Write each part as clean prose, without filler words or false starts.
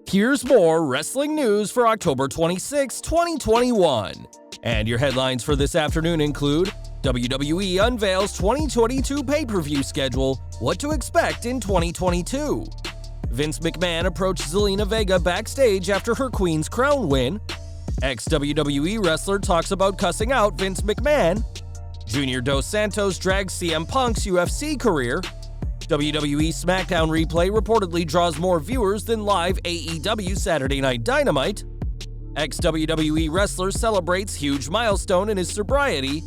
Here's more wrestling news for October 26, 2021. And your headlines for this afternoon include WWE unveils 2022 pay-per-view schedule, what to expect in 2022. Vince McMahon approached Zelina Vega backstage after her Queen's Crown win. Ex-WWE wrestler talks about cussing out Vince McMahon. Junior Dos Santos drags CM Punk's UFC career. WWE Smackdown replay reportedly draws more viewers than live AEW Saturday Night Dynamite. Ex-WWE wrestler celebrates huge milestone in his sobriety.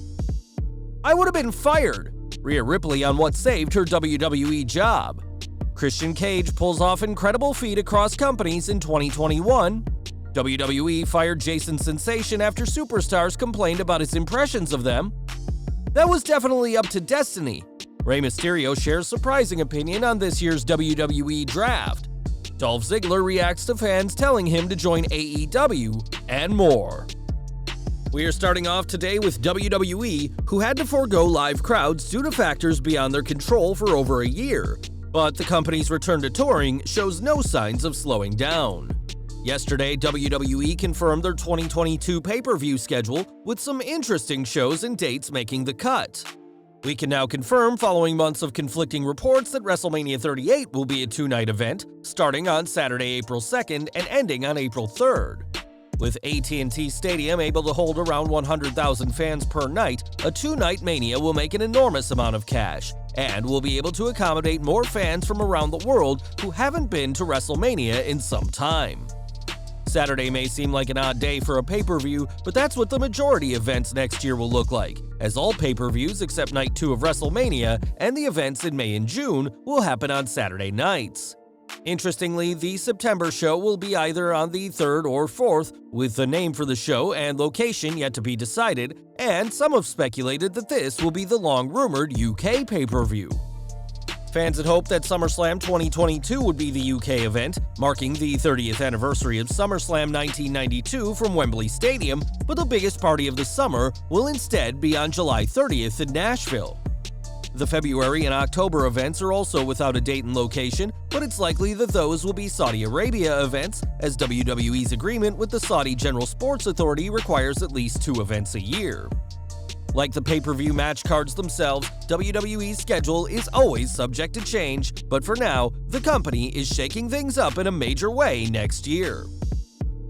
I would have been fired. Rhea Ripley on what saved her WWE job. Christian Cage pulls off incredible feat across companies in 2021. WWE fired Jason Sensation after superstars complained about his impressions of them. That was definitely up to destiny. Rey Mysterio shares surprising opinion on this year's WWE draft. Dolph Ziggler reacts to fans telling him to join AEW, and more. We are starting off today with WWE, who had to forego live crowds due to factors beyond their control for over a year, but the company's return to touring shows no signs of slowing down. Yesterday, WWE confirmed their 2022 pay-per-view schedule with some interesting shows and dates making the cut. We can now confirm, following months of conflicting reports, that WrestleMania 38 will be a two-night event, starting on Saturday, April 2nd and ending on April 3rd. With AT&T Stadium able to hold around 100,000 fans per night, a two-night Mania will make an enormous amount of cash, and will be able to accommodate more fans from around the world who haven't been to WrestleMania in some time. Saturday may seem like an odd day for a pay-per-view, but that's what the majority events next year will look like, as all pay-per-views except Night 2 of WrestleMania and the events in May and June will happen on Saturday nights. Interestingly, the September show will be either on the 3rd or 4th, with the name for the show and location yet to be decided, and some have speculated that this will be the long-rumored UK pay-per-view. Fans had hoped that SummerSlam 2022 would be the UK event, marking the 30th anniversary of SummerSlam 1992 from Wembley Stadium, but the biggest party of the summer will instead be on July 30th in Nashville. The February and October events are also without a date and location, but it's likely that those will be Saudi Arabia events, as WWE's agreement with the Saudi General Sports Authority requires at least 2 events a year. Like the pay-per-view match cards themselves, WWE's schedule is always subject to change, but for now, the company is shaking things up in a major way next year.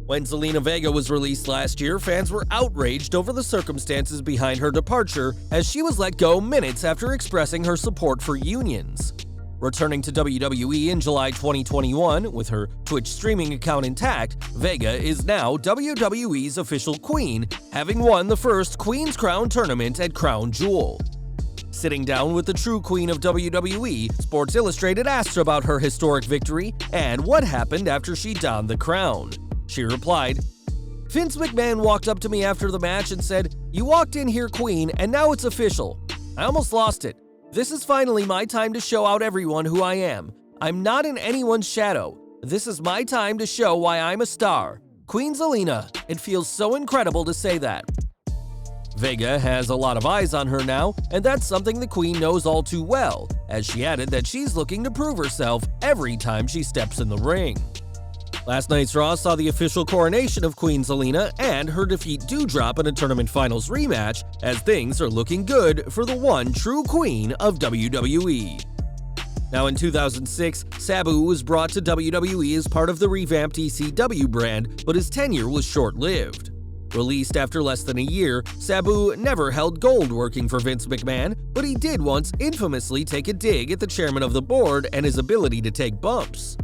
When Zelina Vega was released last year, fans were outraged over the circumstances behind her departure, as she was let go minutes after expressing her support for unions. Returning to WWE in July 2021 with her Twitch streaming account intact, Vega is now WWE's official queen, having won the first Queen's Crown tournament at Crown Jewel. Sitting down with the true queen of WWE, Sports Illustrated asked her about her historic victory and what happened after she donned the crown. She replied, "Vince McMahon walked up to me after the match and said, 'You walked in here, queen, and now it's official.' I almost lost it. This is finally my time to show out everyone who I am. I'm not in anyone's shadow. This is my time to show why I'm a star. Queen Zelina, it feels so incredible to say that." Vega has a lot of eyes on her now, and that's something the Queen knows all too well, as she added that she's looking to prove herself every time she steps in the ring. Last night's Raw saw the official coronation of Queen Zelina and her defeat Doudrop in a tournament finals rematch, as things are looking good for the one true queen of WWE. Now in 2006, Sabu was brought to WWE as part of the revamped ECW brand, but his tenure was short-lived. Released after less than a year, Sabu never held gold working for Vince McMahon, but he did once infamously take a dig at the chairman of the board and his ability to take bumps.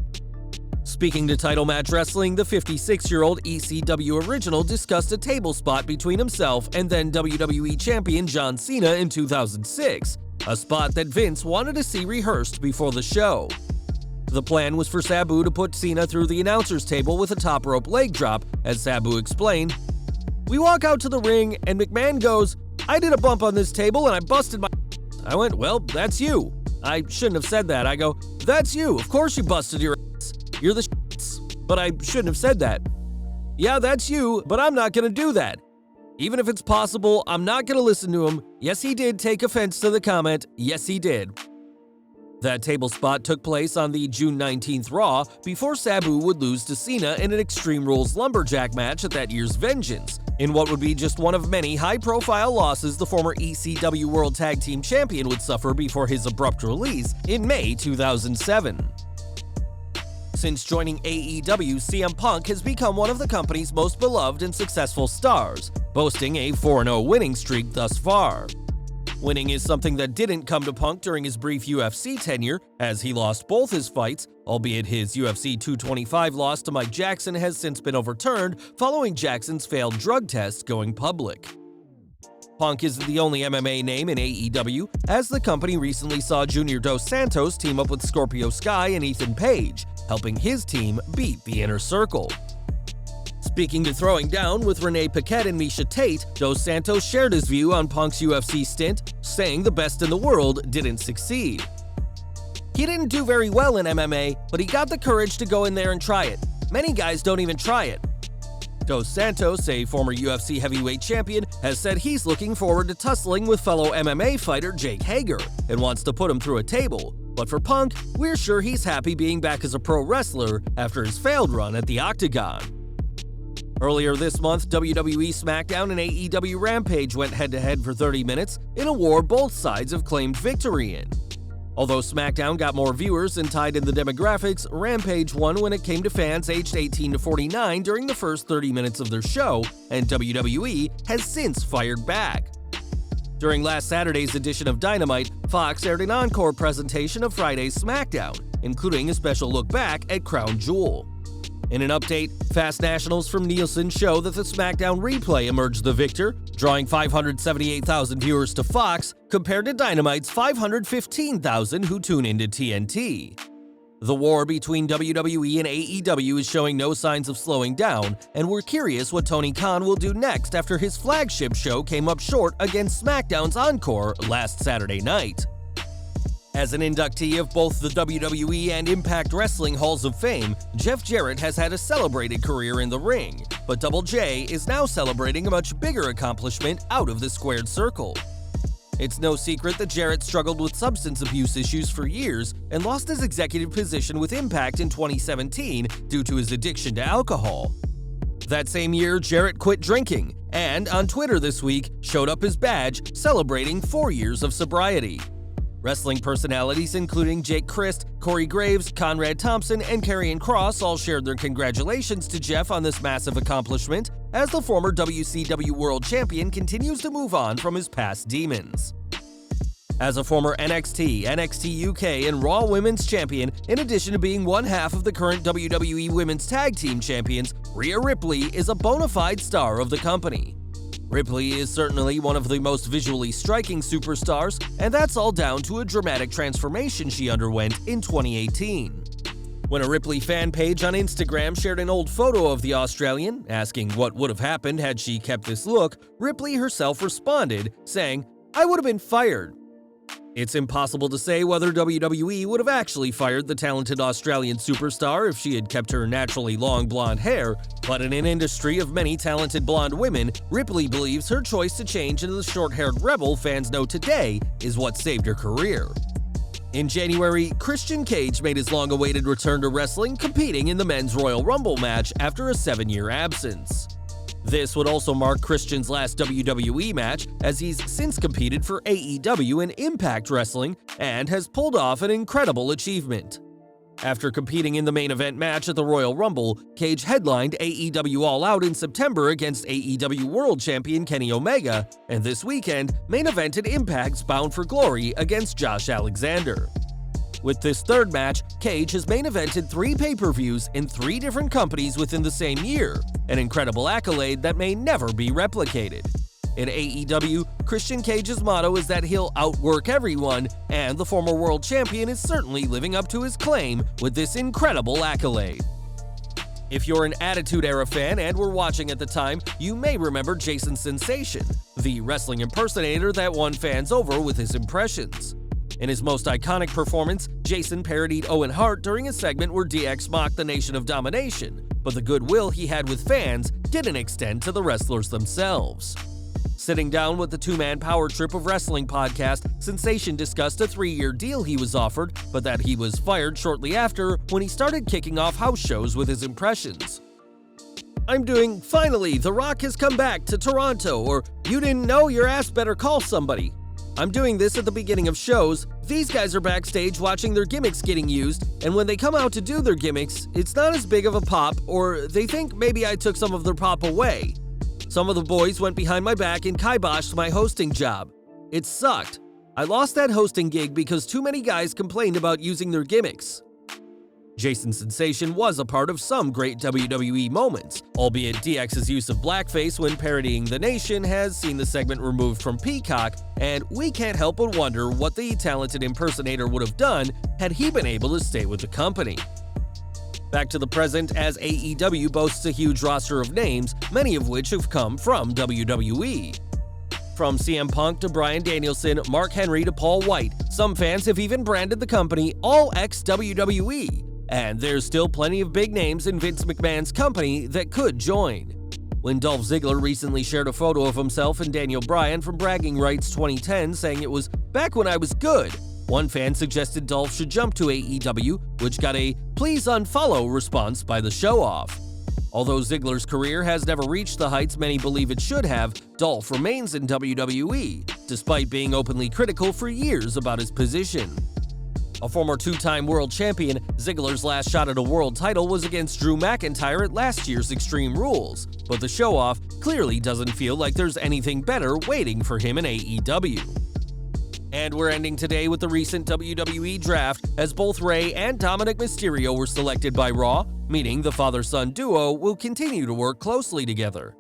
Speaking to Title Match Wrestling, the 56-year-old ECW original discussed a table spot between himself and then WWE champion John Cena in 2006, a spot that Vince wanted to see rehearsed before the show. The plan was for Sabu to put Cena through the announcer's table with a top rope leg drop, as Sabu explained. "We walk out to the ring and McMahon goes, 'I did a bump on this table and I busted my—' I went, 'Well, that's you.' I shouldn't have said that. I go, 'That's you. Of course you busted your ass. You're the shits.' But I shouldn't have said that. 'Yeah, that's you, but I'm not gonna do that. Even if it's possible, I'm not gonna listen to him. Yes, he did take offense to the comment. Yes, he did.' That table spot took place on the June 19th Raw before Sabu would lose to Cena in an Extreme Rules Lumberjack match at that year's Vengeance, in what would be just one of many high-profile losses the former ECW World Tag Team Champion would suffer before his abrupt release in May 2007. Since joining AEW, CM Punk has become one of the company's most beloved and successful stars, boasting a 4-0 winning streak thus far. Winning is something that didn't come to Punk during his brief UFC tenure, as he lost both his fights, albeit his UFC 225 loss to Mike Jackson has since been overturned following Jackson's failed drug test going public. Punk isn't the only MMA name in AEW, as the company recently saw Junior Dos Santos team up with Scorpio Sky and Ethan Page, helping his team beat the Inner Circle. Speaking to Throwing Down with Renee Paquette and Misha Tate, Dos Santos shared his view on Punk's UFC stint, saying the best in the world didn't succeed. He didn't do very well in MMA, but he got the courage to go in there and try it. Many guys don't even try it. Dos Santos, a former UFC heavyweight champion, has said he's looking forward to tussling with fellow MMA fighter Jake Hager and wants to put him through a table. But for Punk, we're sure he's happy being back as a pro wrestler after his failed run at the Octagon. Earlier this month, WWE Smackdown and AEW Rampage went head-to-head for 30 minutes in a war both sides have claimed victory in. Although SmackDown got more viewers and tied in the demographics, Rampage won when it came to fans aged 18 to 49 during the first 30 minutes of their show, and WWE has since fired back. During last Saturday's edition of Dynamite, Fox aired an encore presentation of Friday's SmackDown, including a special look back at Crown Jewel. In an update, Fast Nationals from Nielsen show that the SmackDown replay emerged the victor, drawing 578,000 viewers to Fox compared to Dynamite's 515,000 who tune into TNT. The war between WWE and AEW is showing no signs of slowing down, and we're curious what Tony Khan will do next after his flagship show came up short against SmackDown's Encore last Saturday night. As an inductee of both the WWE and Impact Wrestling Halls of Fame, Jeff Jarrett has had a celebrated career in the ring, but Double J is now celebrating a much bigger accomplishment out of the squared circle. It's no secret that Jarrett struggled with substance abuse issues for years and lost his executive position with Impact in 2017 due to his addiction to alcohol. That same year, Jarrett quit drinking and, on Twitter this week, showed up his badge celebrating 4 years of sobriety. Wrestling personalities including Jake Crist, Corey Graves, Conrad Thompson, and Karrion Kross all shared their congratulations to Jeff on this massive accomplishment, as the former WCW World Champion continues to move on from his past demons. As a former NXT, NXT UK, and Raw Women's Champion, in addition to being one half of the current WWE Women's Tag Team Champions, Rhea Ripley is a bona fide star of the company. Ripley is certainly one of the most visually striking superstars, and that's all down to a dramatic transformation she underwent in 2018. When a Ripley fan page on Instagram shared an old photo of the Australian, asking what would have happened had she kept this look, Ripley herself responded, saying, "I would have been fired." It's impossible to say whether WWE would have actually fired the talented Australian superstar if she had kept her naturally long blonde hair, but in an industry of many talented blonde women, Ripley believes her choice to change into the short-haired rebel fans know today is what saved her career. In January, Christian Cage made his long-awaited return to wrestling, competing in the Men's Royal Rumble match after a 7-year absence. This would also mark Christian's last WWE match, as he's since competed for AEW and Impact Wrestling and has pulled off an incredible achievement. After competing in the main event match at the Royal Rumble, Cage headlined AEW All Out in September against AEW World Champion Kenny Omega, and this weekend main evented Impact's Bound for Glory against Josh Alexander. With this third match, Cage has main evented 3 pay-per-views in 3 different companies within the same year, an incredible accolade that may never be replicated. In AEW, Christian Cage's motto is that he'll outwork everyone, and the former world champion is certainly living up to his claim with this incredible accolade. If you're an Attitude Era fan and were watching at the time, you may remember Jason Sensation, the wrestling impersonator that won fans over with his impressions. In his most iconic performance, Jason parodied Owen Hart during a segment where DX mocked the Nation of Domination, but the goodwill he had with fans didn't extend to the wrestlers themselves. Sitting down with the two-man power trip of wrestling podcast, Sensation discussed a 3-year deal he was offered, but that he was fired shortly after when he started kicking off house shows with his impressions. "I'm doing, finally, The Rock has come back to Toronto," or "You didn't know, your ass better call somebody. I'm doing this at the beginning of shows. These guys are backstage watching their gimmicks getting used, and when they come out to do their gimmicks, it's not as big of a pop, or they think maybe I took some of their pop away. Some of the boys went behind my back and kiboshed my hosting job. It sucked. I lost that hosting gig because too many guys complained about using their gimmicks." Jason Sensation was a part of some great WWE moments, albeit DX's use of blackface when parodying The Nation has seen the segment removed from Peacock, and we can't help but wonder what the talented impersonator would have done had he been able to stay with the company. Back to the present, as AEW boasts a huge roster of names, many of which have come from WWE. From CM Punk to Bryan Danielson, Mark Henry to Paul White, some fans have even branded the company all ex-WWE. And there's still plenty of big names in Vince McMahon's company that could join. When Dolph Ziggler recently shared a photo of himself and Daniel Bryan from Bragging Rights 2010 saying it was "back when I was good," one fan suggested Dolph should jump to AEW, which got a "please unfollow" response by the show-off. Although Ziggler's career has never reached the heights many believe it should have, Dolph remains in WWE, despite being openly critical for years about his position. A former two-time world champion, Ziggler's last shot at a world title was against Drew McIntyre at last year's Extreme Rules, but the show-off clearly doesn't feel like there's anything better waiting for him in AEW. And we're ending today with the recent WWE draft, as both Rey and Dominic Mysterio were selected by Raw, meaning the father-son duo will continue to work closely together.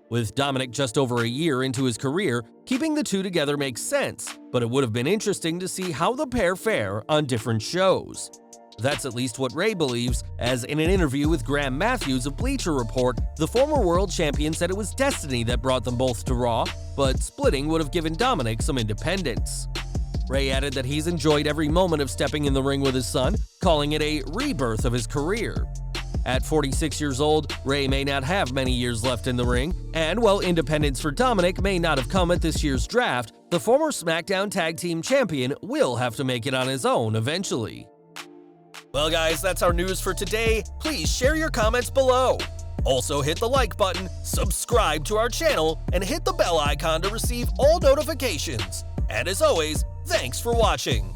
With Dominic just over a year into his career, keeping the two together makes sense, but it would have been interesting to see how the pair fare on different shows. That's at least what Rey believes, as in an interview with Graham Matthews of Bleacher Report, the former world champion said it was destiny that brought them both to Raw, but splitting would have given Dominic some independence. Rey added that he's enjoyed every moment of stepping in the ring with his son, calling it a rebirth of his career. At 46 years old, Rey may not have many years left in the ring, and while independence for Dominic may not have come at this year's draft, the former Smackdown Tag Team Champion will have to make it on his own eventually. Well guys, that's our news for today. Please share your comments below. Also hit the like button, subscribe to our channel, and hit the bell icon to receive all notifications. And as always, thanks for watching.